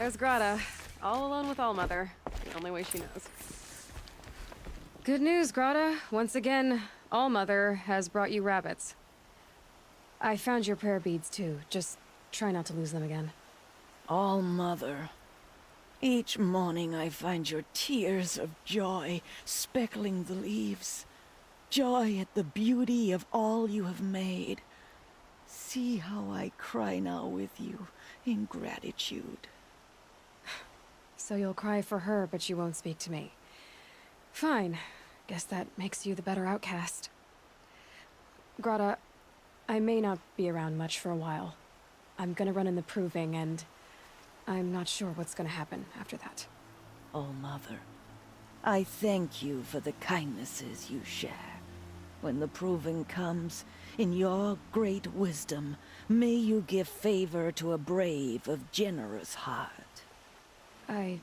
There's Grata, all alone with Allmother, the only way she knows. Good news, Grata. Once again, Allmother has brought you rabbits. I found your prayer beads too. Just try not to lose them again. All-Mother. Each morning I find your tears of joy speckling the leaves. Joy at the beauty of all you have made. See how I cry now with you in gratitude. So you'll cry for her, but you won't speak to me. Fine. Guess that makes you the better outcast. Grata, I may not be around much for a while. I'm gonna run in the proving, and I'm not sure what's gonna happen after that. All-Mother, I thank you for the kindnesses you share. When the proving comes, in your great wisdom, may you give favor to a brave of generous heart. I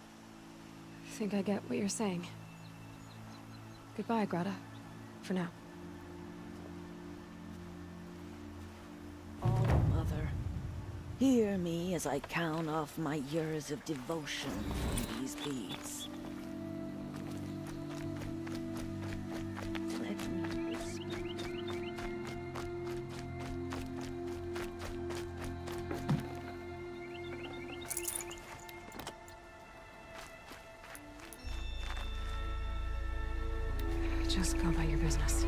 think I get what you're saying. Goodbye, Grata. For now. All-Mother, hear me as I count off my years of devotion from these beads. Let me whisper. Just go about your business.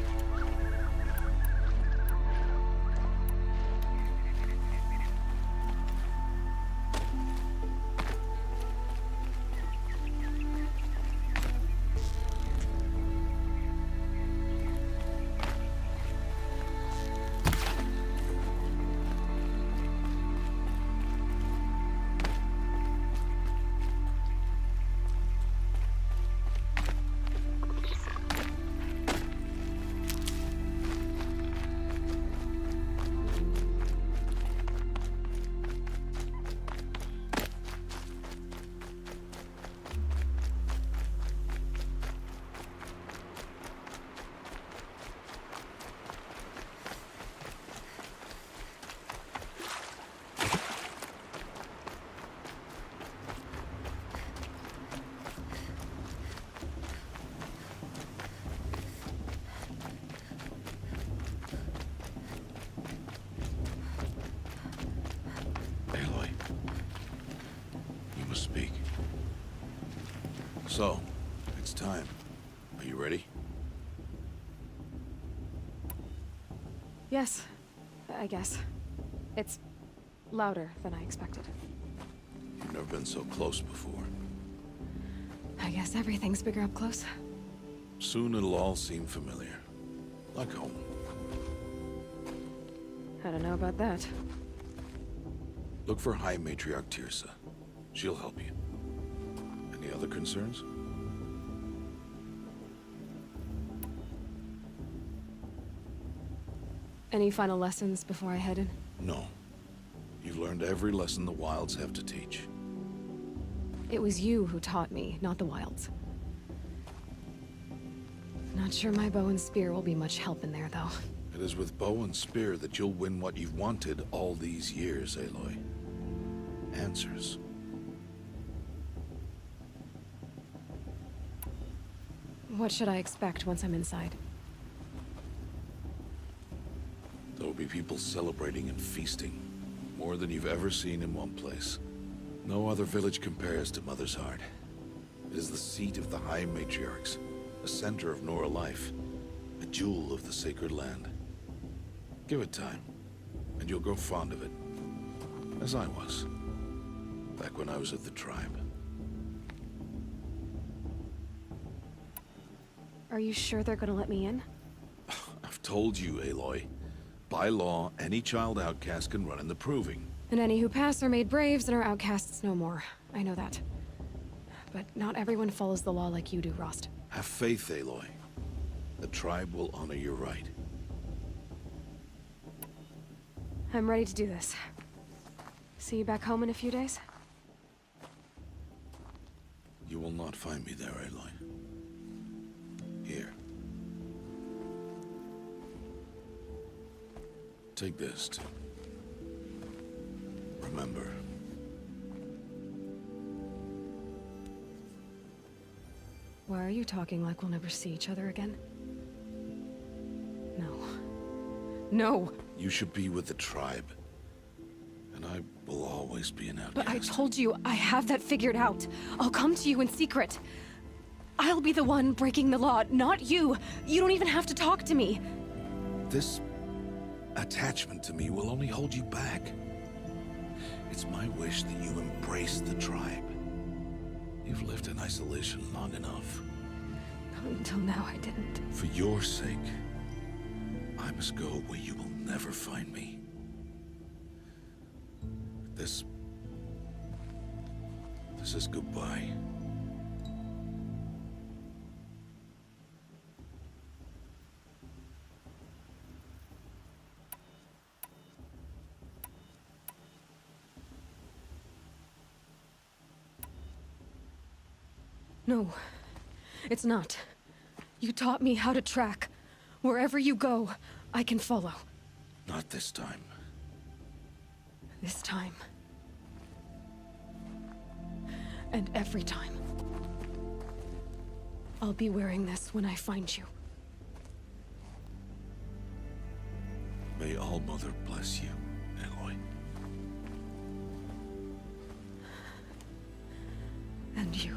Aloy, you must speak. So, it's time. Are you ready? Yes, I guess. It's louder than I expected. You've never been so close before. I guess everything's bigger up close. Soon it'll all seem familiar. Like home. I don't know about that. Look for High Matriarch Teersa. She'll help you. Any other concerns? Any final lessons before I head in? No. You've learned every lesson the Wilds have to teach. It was you who taught me, not the Wilds. Not sure my bow and spear will be much help in there, though. It is with bow and spear that you'll win what you've wanted all these years, Aloy. Answers. What should I expect once I'm inside? There will be people celebrating and feasting. More than you've ever seen in one place. No other village compares to Mother's Heart. It is the seat of the High Matriarchs, a center of Nora life, a jewel of the sacred land. Give it time, and you'll grow fond of it. As I was, back when I was at the tribe. Are you sure they're gonna let me in? I've told you, Aloy. By law, any child outcast can run in the proving. And any who pass are made braves and are outcasts no more. I know that. But not everyone follows the law like you do, Rost. Have faith, Aloy. The tribe will honor your right. I'm ready to do this. See you back home in a few days? You will not find me there, Aloy. Here. Take this to remember. Why are you talking like we'll never see each other again? No. No! You should be with the tribe. And I will always be an outcast. But I told you, I have that figured out. I'll come to you in secret. I'll be the one breaking the law, not you. You don't even have to talk to me. This attachment to me will only hold you back. It's my wish that you embrace the tribe. You've lived in isolation long enough. Until now, I didn't. For your sake, I must go where you will never find me. This is goodbye. No, it's not. You taught me how to track. Wherever you go, I can follow. Not this time. This time. And every time. I'll be wearing this when I find you. May All-Mother bless you, Aloy. And you.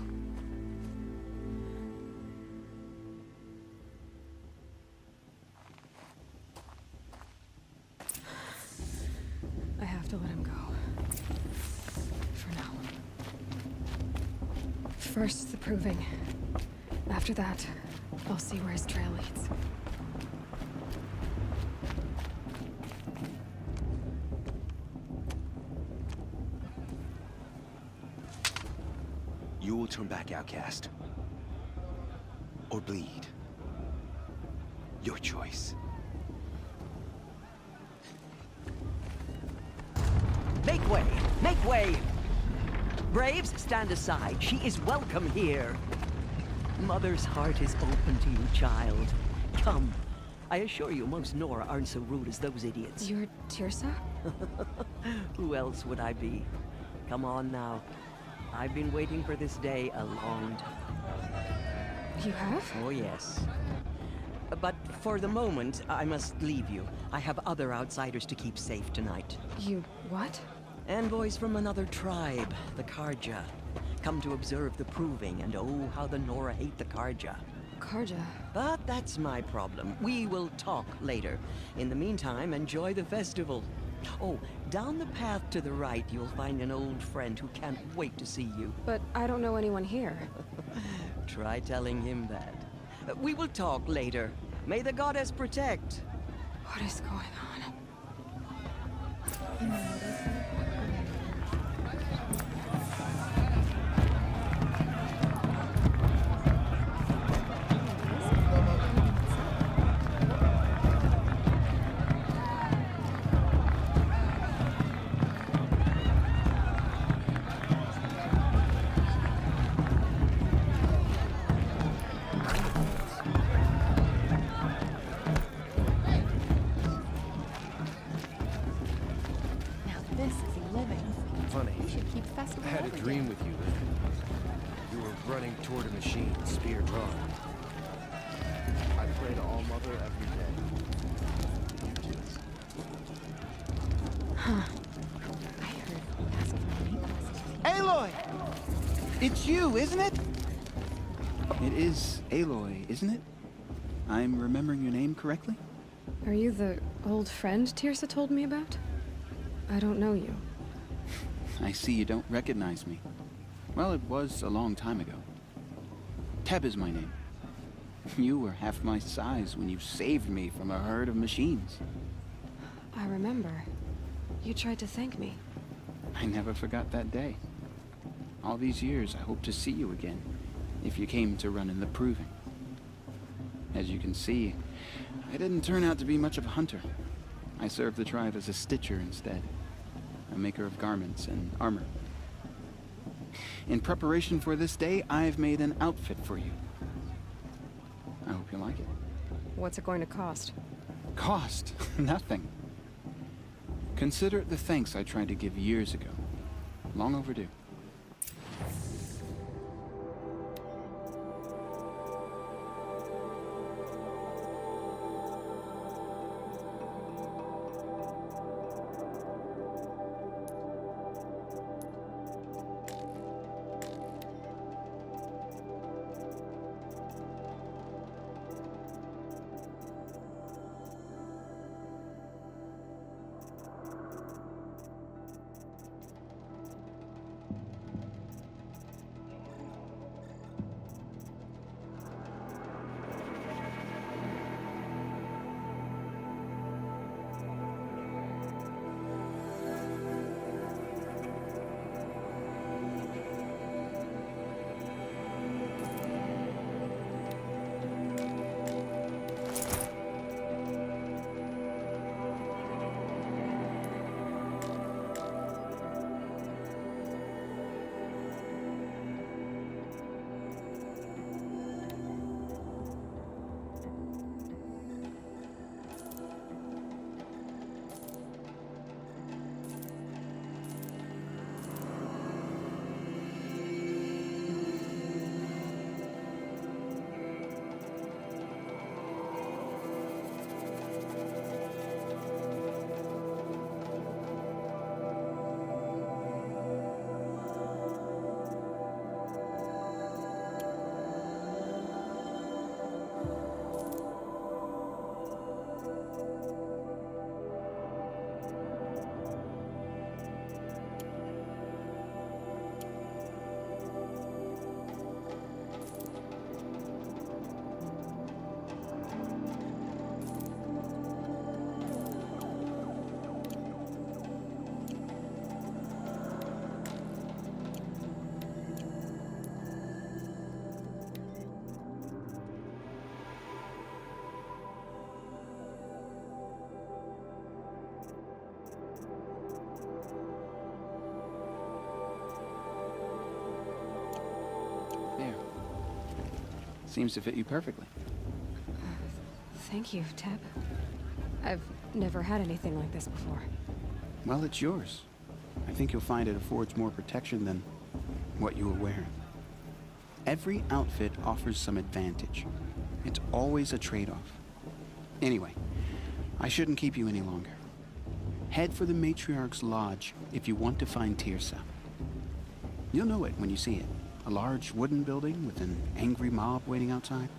I have to let him go. For now. First, the proving. After that, I'll see where his trail leads. You will turn back, outcast. Or bleed. Your choice. Make way! Make way! Braves, stand aside. She is welcome here. Mother's heart is open to you, child. Come. I assure you, most Nora aren't so rude as those idiots. You're Teersa? Who else would I be? Come on now. I've been waiting for this day a long time. You have? Oh, yes. But for the moment, I must leave you. I have other outsiders to keep safe tonight. You what? Envoys from another tribe, the Karja. Come to observe the proving, and oh, how the Nora hate the Karja. Karja. But that's my problem. We will talk later. In the meantime, enjoy the festival. Oh, down the path to the right, you'll find an old friend who can't wait to see you. But I don't know anyone here. Try telling him that. We will talk later. May the goddess protect. What is going on? Now this is living. Funny. We should keep festival I had a every dream day. with you. You were running toward a machine, spear drawn. I pray to All Mother every day. I heard passive requests. Aloy! It's you, isn't it? It is Aloy, isn't it? I'm remembering your name correctly? Are you the old friend Teersa told me about? I don't know you. I see you don't recognize me. Well, it was a long time ago. Teb is my name. You were half my size when you saved me from a herd of machines. I remember. You tried to thank me. I never forgot that day. All these years, I hope to see you again, if you came to run in the proving. As you can see, I didn't turn out to be much of a hunter. I served the tribe as a stitcher instead, a maker of garments and armor. In preparation for this day, I've made an outfit for you. I hope you like it. What's it going to cost? Cost? Nothing. Consider it the thanks I tried to give years ago. Long overdue. Seems to fit you perfectly. Thank you, Teb. I've never had anything like this before. Well, it's yours. I think you'll find it affords more protection than what you were wearing. Every outfit offers some advantage. It's always a trade-off. Anyway, I shouldn't keep you any longer. Head for the Matriarch's Lodge if you want to find Tirsa. You'll know it when you see it. A large wooden building with an angry mob waiting outside.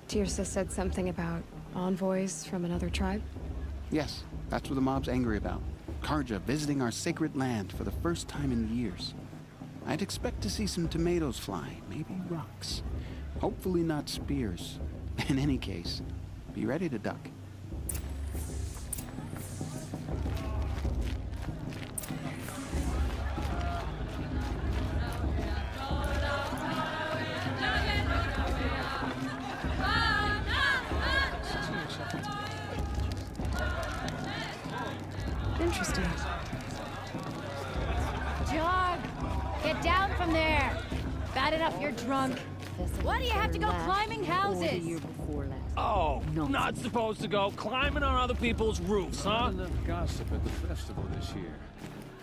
Tirsa said something about envoys from another tribe. Yes, that's what the mob's angry about. Karja visiting our sacred land for the first time in years. I'd expect to see some tomatoes fly, maybe rocks. Hopefully not spears. In any case, be ready to duck. Interesting. Jog! Get down from there! Bad enough you're drunk. Why do you have to go climbing houses? Oh, not supposed to go climbing on other people's roofs, huh? Enough gossip at the festival this year.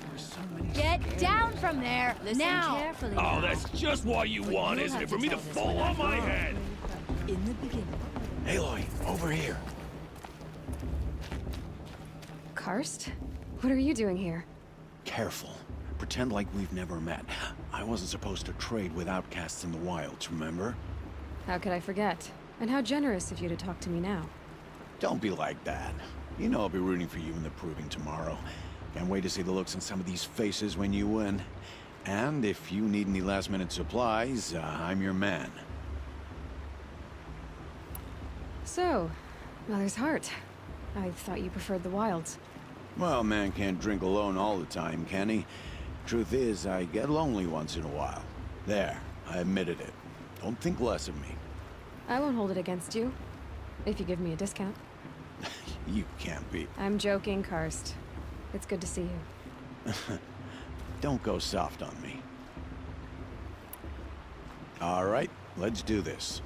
There's so many. Get down from there, now! Carefully. Oh, that's just what you want, isn't it? For me to fall on my head. In the beginning. Aloy, over here. Karst? What are you doing here? Careful. Pretend like we've never met. I wasn't supposed to trade with outcasts in the wilds, remember? How could I forget? And how generous of you to talk to me now. Don't be like that. You know I'll be rooting for you in the proving tomorrow. Can't wait to see the looks on some of these faces when you win. And if you need any last-minute supplies, I'm your man. So, Mother's Heart. I thought you preferred the wilds. Well, man can't drink alone all the time, can he? Truth is, I get lonely once in a while. There, I admitted it. Don't think less of me. I won't hold it against you. If you give me a discount. You can't be. I'm joking, Karst. It's good to see you. Don't go soft on me. All right, let's do this.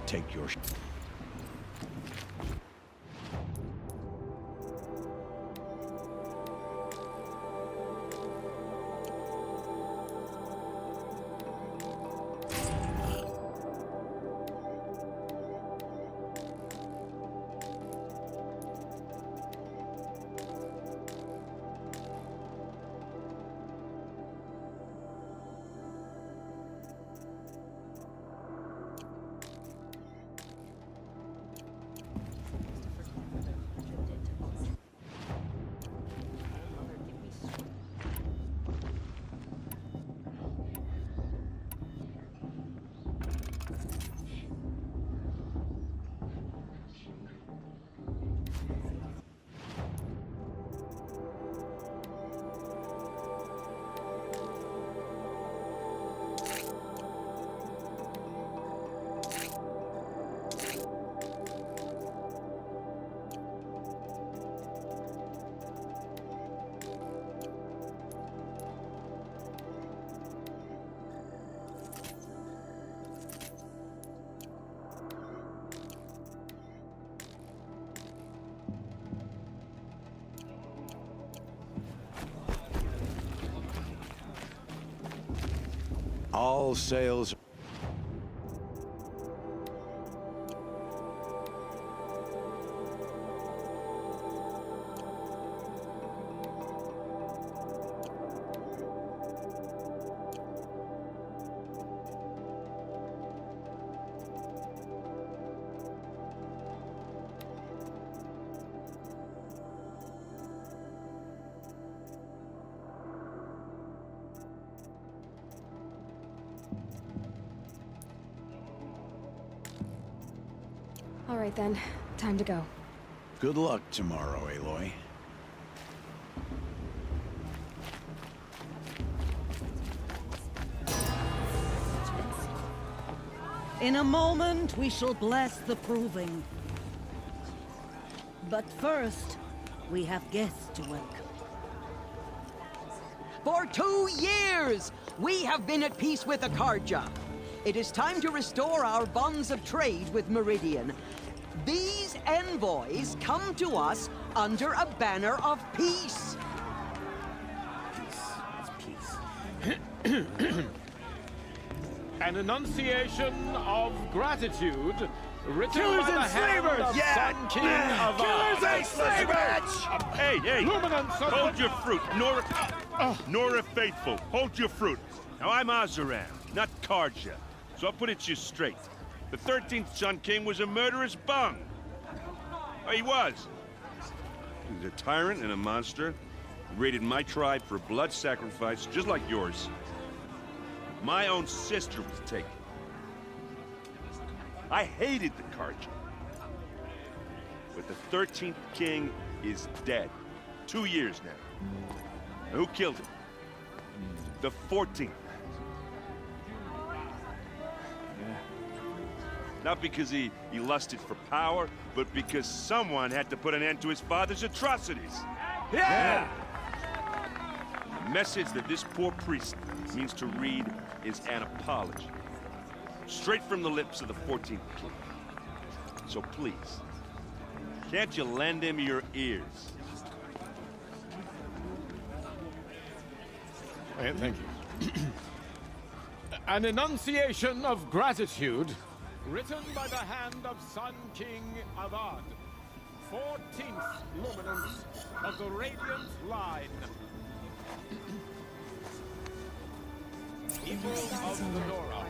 take your all sails. All right then, time to go. Good luck tomorrow, Aloy. In a moment, we shall bless the proving. But first, we have guests to welcome. For 2 years, we have been at peace with Akarja. It is time to restore our bonds of trade with Meridian. These envoys come to us under a banner of peace. An enunciation of gratitude written Killers by the and hand slavers! of Yeah! Sun King of Killers and slavers! Hey, hey! Luminance of Hold your fruit, Nora Faithful. Hold your fruit. Now I'm Azaran, not Karja, so I'll put it to you straight. The 13th Sun King was a murderous bung. Oh, he was. He was a tyrant and a monster. He raided my tribe for blood sacrifice, just like yours. My own sister was taken. I hated the Karja. But the 13th king is dead. 2 years now. And who killed him? The 14th. Not because he lusted for power, but because someone had to put an end to his father's atrocities. Yeah! The message that this poor priest means to read is an apology. Straight from the lips of the 14th king. So please, can't you lend him your ears? Thank you. An enunciation of gratitude written by the hand of Sun King Avad, 14th luminance of the Radiant Line. People of Nora,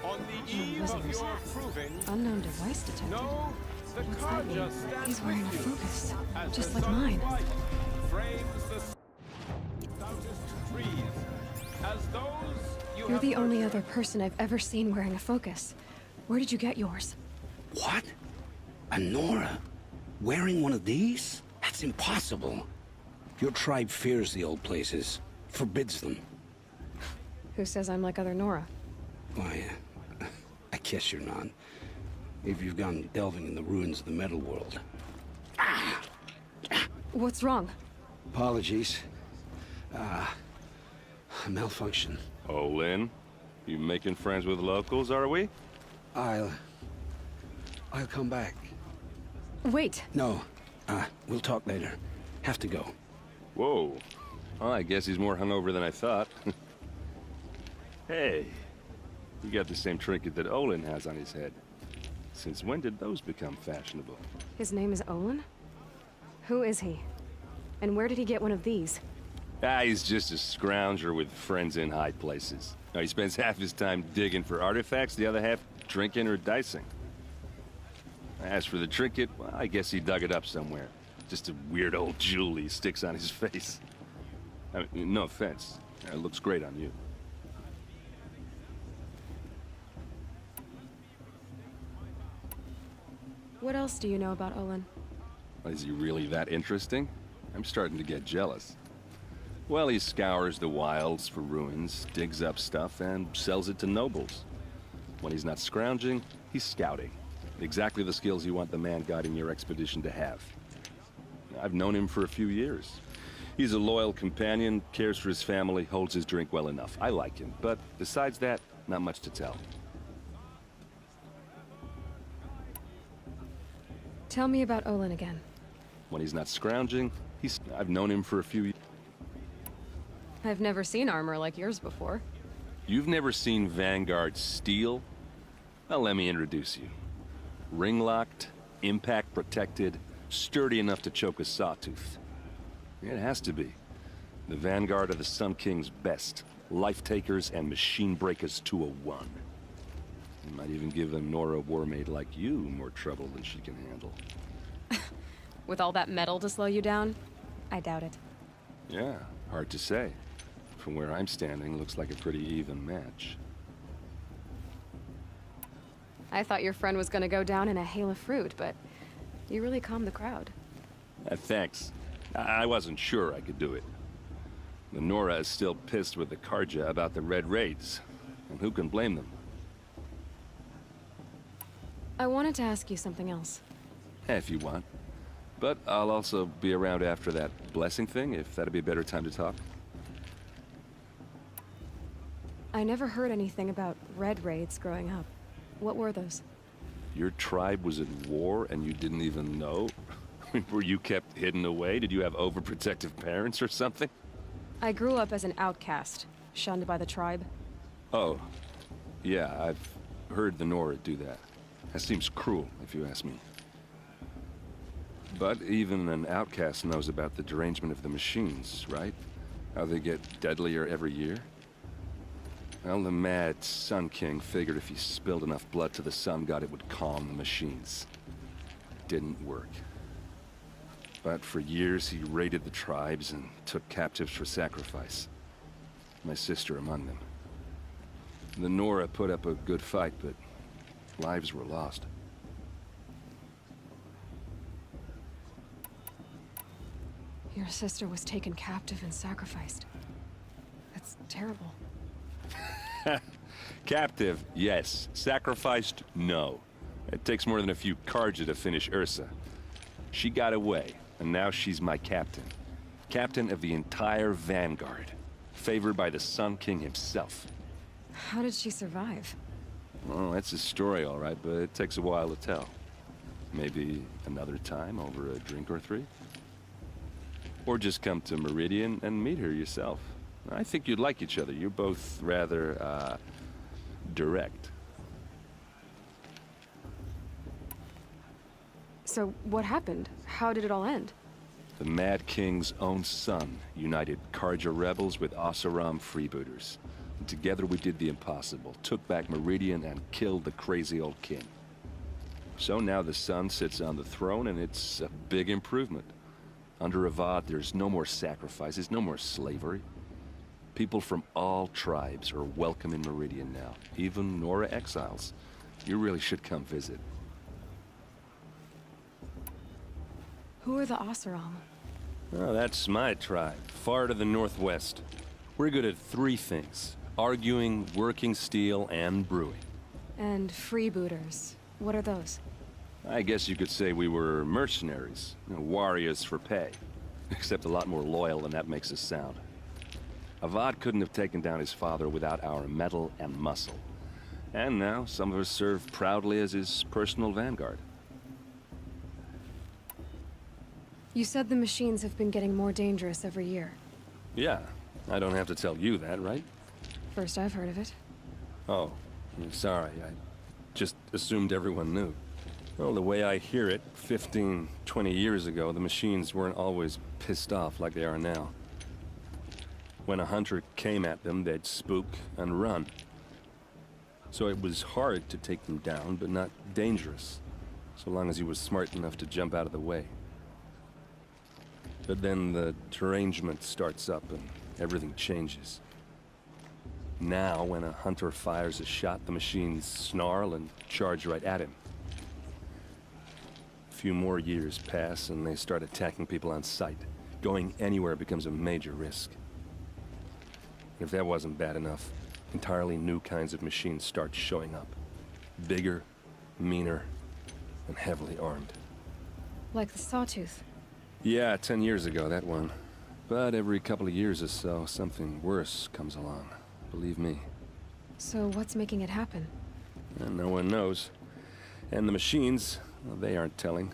on the eve of your proving, Unknown device detected. know the What's that mean? Karja stands He's wearing a with you focus, as just the like sun's mine. light frames the stoutest trees, as those you You're have the only nurtured. other person I've ever seen wearing a focus. Where did you get yours? What? A Nora? Wearing one of these? That's impossible. Your tribe fears the old places, forbids them. Who says I'm like other Nora? Why, I guess you're not. If you've gone delving in the ruins of the metal world. What's wrong? Apologies. A malfunction. Oh, Lynn, you making friends with locals, are we? I'll I'll come back. Wait. No. We'll talk later. Have to go. Whoa. Well, I guess he's more hungover than I thought. Hey, you got the same trinket that Olin has on his head. Since when did those become fashionable? His name is Olin? Who is he? And where did he get one of these? He's just a scrounger with friends in high places. Now, he spends half his time digging for artifacts, the other half drinking or dicing. As for the trinket, well, I guess he dug it up somewhere. Just a weird old jewel he sticks on his face. I mean, no offense. It looks great on you. What else do you know about Olin? Is he really that interesting? I'm starting to get jealous. Well, he scours the wilds for ruins, digs up stuff, and sells it to nobles. When he's not scrounging, he's scouting. Exactly the skills you want the man guiding your expedition to have. I've known him for a few years. He's a loyal companion, cares for his family, holds his drink well enough. I like him, but besides that, not much to tell. Tell me about Olin again. When he's not scrounging, I've known him for a few years. I've never seen armor like yours before. You've never seen Vanguard steel? Well, let me introduce you. Ring-locked, impact-protected, sturdy enough to choke a sawtooth. It has to be. The Vanguard of the Sun King's best. Life-takers and machine-breakers to a one. You might even give a Nora warmaid like you more trouble than she can handle. With all that metal to slow you down? I doubt it. Yeah, hard to say. From where I'm standing, looks like a pretty even match. I thought your friend was gonna go down in a hail of fruit, but you really calmed the crowd. Thanks. I wasn't sure I could do it. The Nora is still pissed with the Karja about the Red Raids, and who can blame them? I wanted to ask you something else. If you want. But I'll also be around after that blessing thing, if that'd be a better time to talk. I never heard anything about Red Raids growing up. What were those? Your tribe was at war and you didn't even know? Were you kept hidden away? Did you have overprotective parents or something? I grew up as an outcast, shunned by the tribe. Oh. Yeah, I've heard the Nora do that. That seems cruel, if you ask me. But even an outcast knows about the derangement of the machines, right? How they get deadlier every year? Well, the mad Sun King figured if he spilled enough blood to the Sun God, it would calm the machines. Didn't work. But for years, he raided the tribes and took captives for sacrifice. My sister among them. The Nora put up a good fight, but lives were lost. Your sister was taken captive and sacrificed. That's terrible. Captive, yes. Sacrificed, no. It takes more than a few Karja to finish Ursa. She got away, and now she's my captain. Captain of the entire Vanguard. Favored by the Sun King himself. How did she survive? Well, that's a story, all right, but it takes a while to tell. Maybe another time over a drink or three? Or just come to Meridian and meet her yourself. I think you'd like each other. You're both rather, direct. So, what happened? How did it all end? The Mad King's own son united Karja rebels with Oseram freebooters. And together we did the impossible, took back Meridian and killed the crazy old king. So now the son sits on the throne and it's a big improvement. Under Avad, there's no more sacrifices, no more slavery. People from all tribes are welcome in Meridian now, even Nora exiles. You really should come visit. Who are the Oseram? Oh, that's my tribe, far to the northwest. We're good at three things: arguing, working steel, and brewing. And freebooters. What are those? I guess you could say we were mercenaries, warriors for pay. Except a lot more loyal than that makes us sound. Avad couldn't have taken down his father without our metal and muscle. And now some of us serve proudly as his personal vanguard. You said the machines have been getting more dangerous every year. Yeah, I don't have to tell you that, right? First I've heard of it. Oh, I'm sorry. I just assumed everyone knew. Well, the way I hear it, 15, 20 years ago, the machines weren't always pissed off like they are now. When a hunter came at them, they'd spook and run. So it was hard to take them down, but not dangerous, so long as he was smart enough to jump out of the way. But then the derangement starts up and everything changes. Now, when a hunter fires a shot, the machines snarl and charge right at him. A few more years pass and they start attacking people on sight. Going anywhere becomes a major risk. If that wasn't bad enough, entirely new kinds of machines start showing up. Bigger, meaner, and heavily armed. Like the Sawtooth. Yeah, 10 years ago, that one. But every couple of years or so, something worse comes along. Believe me. So what's making it happen? And no one knows. And the machines, well, they aren't telling.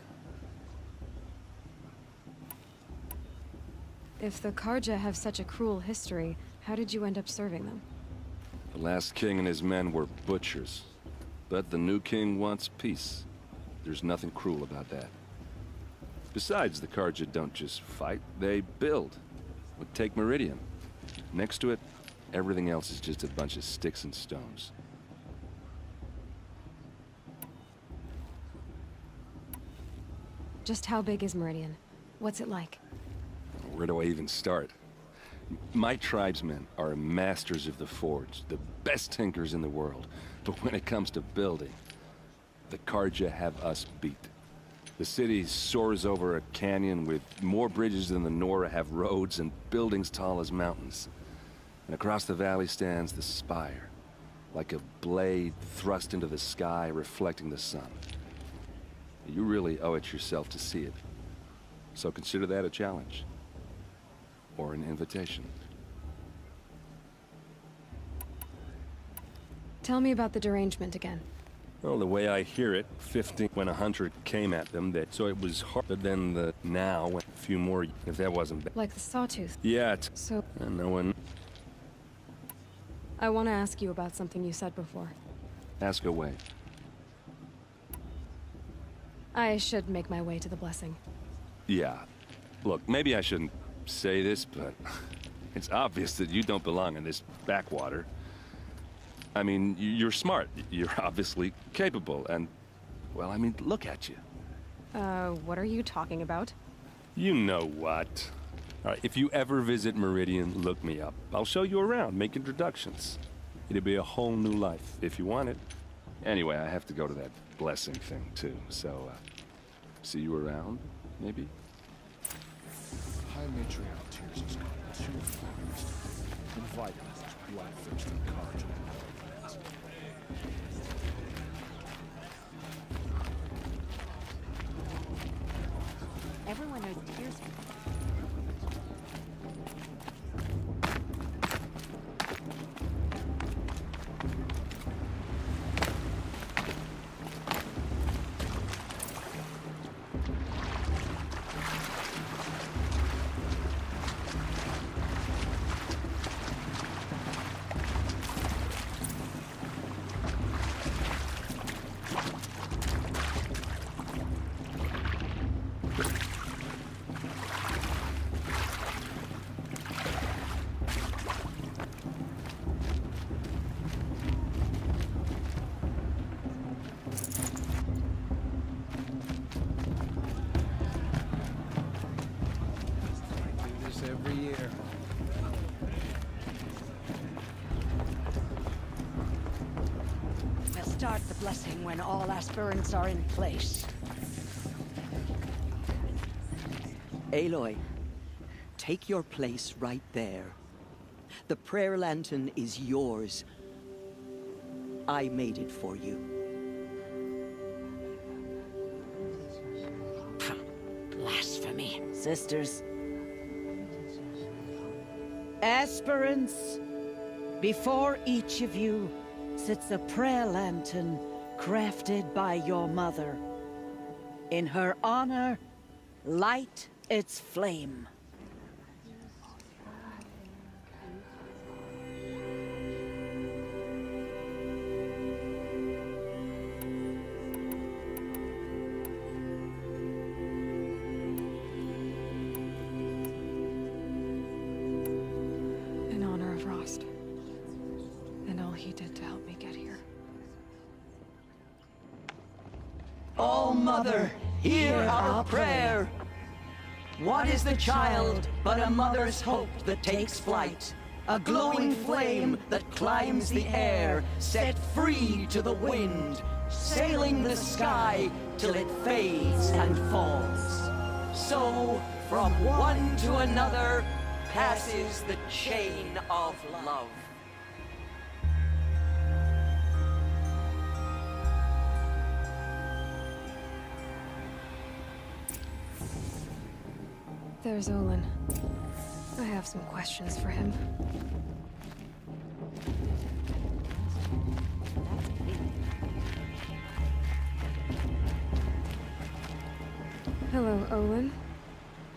If the Karja have such a cruel history, how did you end up serving them? The last king and his men were butchers. But the new king wants peace. There's nothing cruel about that. Besides, the Karja don't just fight, they build. But take Meridian. Next to it, everything else is just a bunch of sticks and stones. Just how big is Meridian? What's it like? Where do I even start? My tribesmen are masters of the forge, the best tinkers in the world. But when it comes to building, the Karja have us beat. The city soars over a canyon with more bridges than the Nora have roads and buildings tall as mountains. And across the valley stands the spire, like a blade thrust into the sky reflecting the sun. You really owe it yourself to see it. So consider that a challenge. Or an invitation. Tell me about the derangement again. Well, the way I hear it, 15 when a hunter came at them, so it was hard. But then now, a few more, if that wasn't bad. Like the Sawtooth. Yeah, So... And no one... I want to ask you about something you said before. Ask away. I should make my way to the blessing. Yeah. Look, maybe I shouldn't say this, but it's obvious that you don't belong in this backwater. I mean, you're smart. You're obviously capable, and... Well, I mean, look at you. What are you talking about? You know what. All right, if you ever visit Meridian, look me up. I'll show you around, make introductions. It'll be a whole new life, if you want it. Anyway, I have to go to that blessing thing, too, so, see you around, maybe? High Matriarch Tears has gone too far. Inviting this bloodthirsty Karja. Everyone knows Tears. Every year. We'll start the blessing when all aspirants are in place. Aloy, take your place right there. The prayer lantern is yours. I made it for you. Blasphemy. Sisters. Aspirants, before each of you sits a prayer lantern crafted by your mother. In her honor, light its flame. In honor of Rost. And all he did to help me get here. Oh, Mother, hear our prayer. What is the child but a mother's hope that takes flight? A glowing flame that climbs the air, set free to the wind, sailing the sky till it fades and falls. So, from one to another, passes the chain of love. There's Olin. I have some questions for him. Hello, Olin.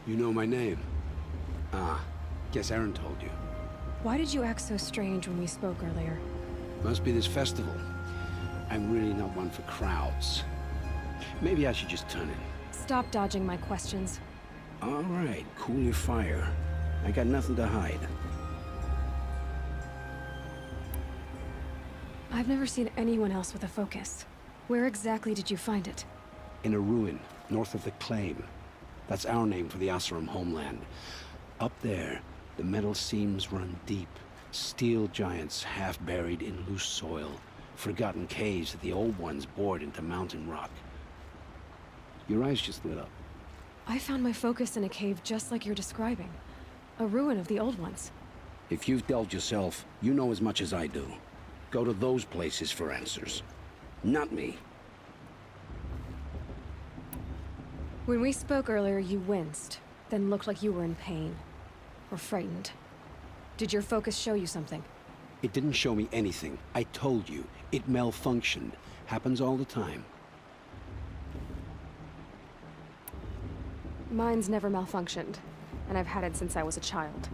You know my name? Ah, guess Aaron told you. Why did you act so strange when we spoke earlier? Must be this festival. I'm really not one for crowds. Maybe I should just turn in. Stop dodging my questions. All right, cool your fire. I got nothing to hide. I've never seen anyone else with a focus. Where exactly did you find it? In a ruin, north of the Claim. That's our name for the Oseram homeland. Up there, the metal seams run deep. Steel giants half buried in loose soil. Forgotten caves that the old ones bored into mountain rock. Your eyes just lit up. I found my focus in a cave just like you're describing. A ruin of the old ones. If you've delved yourself, you know as much as I do. Go to those places for answers. Not me. When we spoke earlier, you winced, then looked like you were in pain. Or frightened. Did your focus show you something? It didn't show me anything. I told you. It malfunctioned. Happens all the time. Mine's never malfunctioned, and I've had it since I was a child.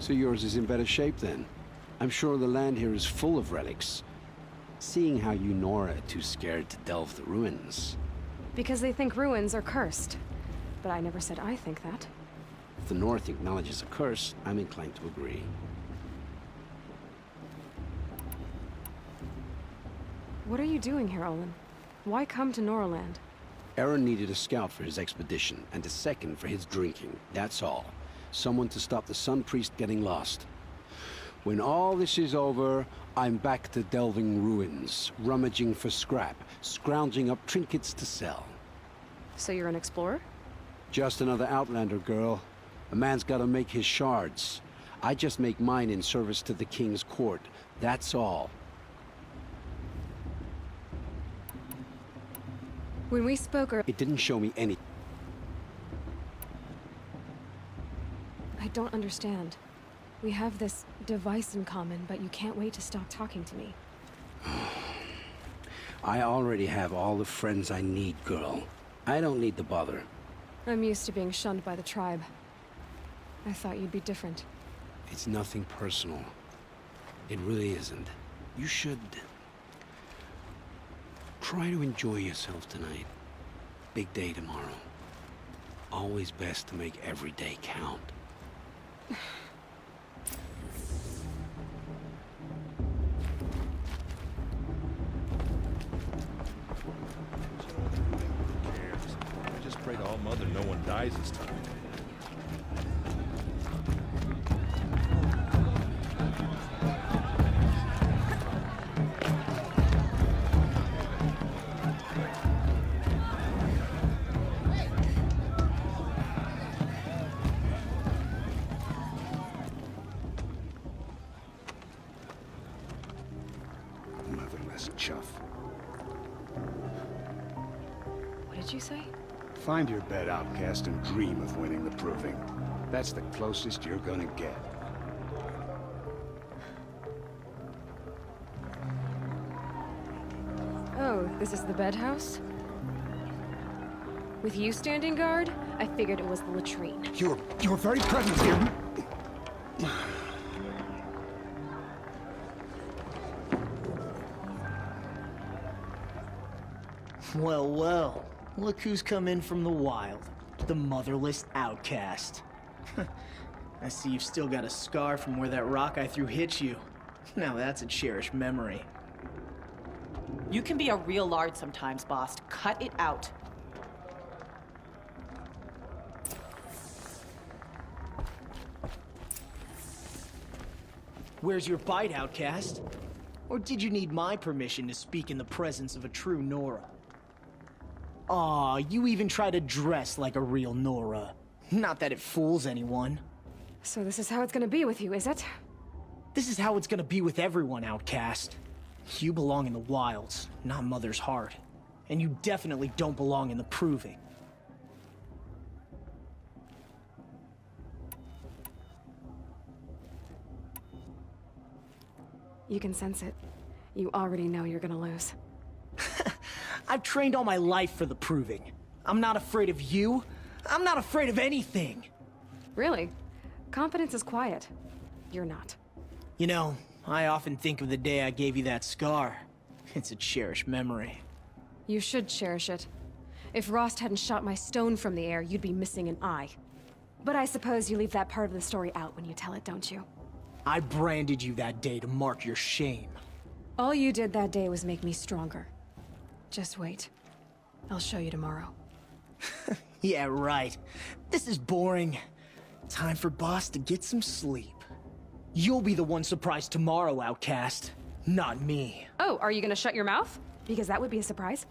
So yours is in better shape then. I'm sure the land here is full of relics. Seeing how you Nora are too scared to delve the ruins. Because they think ruins are cursed. But I never said I think that. If the North acknowledges a curse, I'm inclined to agree. What are you doing here, Olin? Why come to Noraland? Aaron needed a scout for his expedition, and a second for his drinking. That's all. Someone to stop the Sun Priest getting lost. When all this is over, I'm back to delving ruins, rummaging for scrap, scrounging up trinkets to sell. So you're an explorer? Just another Outlander, girl. A man's gotta make his shards. I just make mine in service to the King's court. That's all. When we spoke It didn't show me any. I don't understand. We have this device in common, but you can't wait to stop talking to me. I already have all the friends I need, girl. I don't need the bother. I'm used to being shunned by the tribe. I thought you'd be different. It's nothing personal. It really isn't. You should try to enjoy yourself tonight. Big day tomorrow. Always best to make every day count. I just pray to All Mother no one dies this time. Motherless chuff. What did you say? Find your bed, outcast, and dream of winning the proving. That's the closest you're gonna get. This is the bedhouse? With you standing guard, I figured it was the latrine. Your very presence here. Well, well. Look who's come in from the wild. The motherless outcast. I see you've still got a scar from where that rock I threw hit you. Now that's a cherished memory. You can be a real lard sometimes, boss. Cut it out. Where's your bite, outcast? Or did you need my permission to speak in the presence of a true Nora? Aw, you even try to dress like a real Nora. Not that it fools anyone. So this is how it's gonna be with you, is it? This is how it's gonna be with everyone, outcast. You belong in the wilds, not Mother's Heart. And you definitely don't belong in the Proving. You can sense it. You already know you're gonna lose. I've trained all my life for the Proving. I'm not afraid of you. I'm not afraid of anything. Really? Confidence is quiet. You're not. You know, I often think of the day I gave you that scar. It's a cherished memory. You should cherish it. If Rost hadn't shot my stone from the air, you'd be missing an eye. But I suppose you leave that part of the story out when you tell it, don't you? I branded you that day to mark your shame. All you did that day was make me stronger. Just wait. I'll show you tomorrow. Yeah, right. This is boring. Time for Boss to get some sleep. You'll be the one surprised tomorrow, outcast. Not me. Oh, are you gonna shut your mouth? Because that would be a surprise.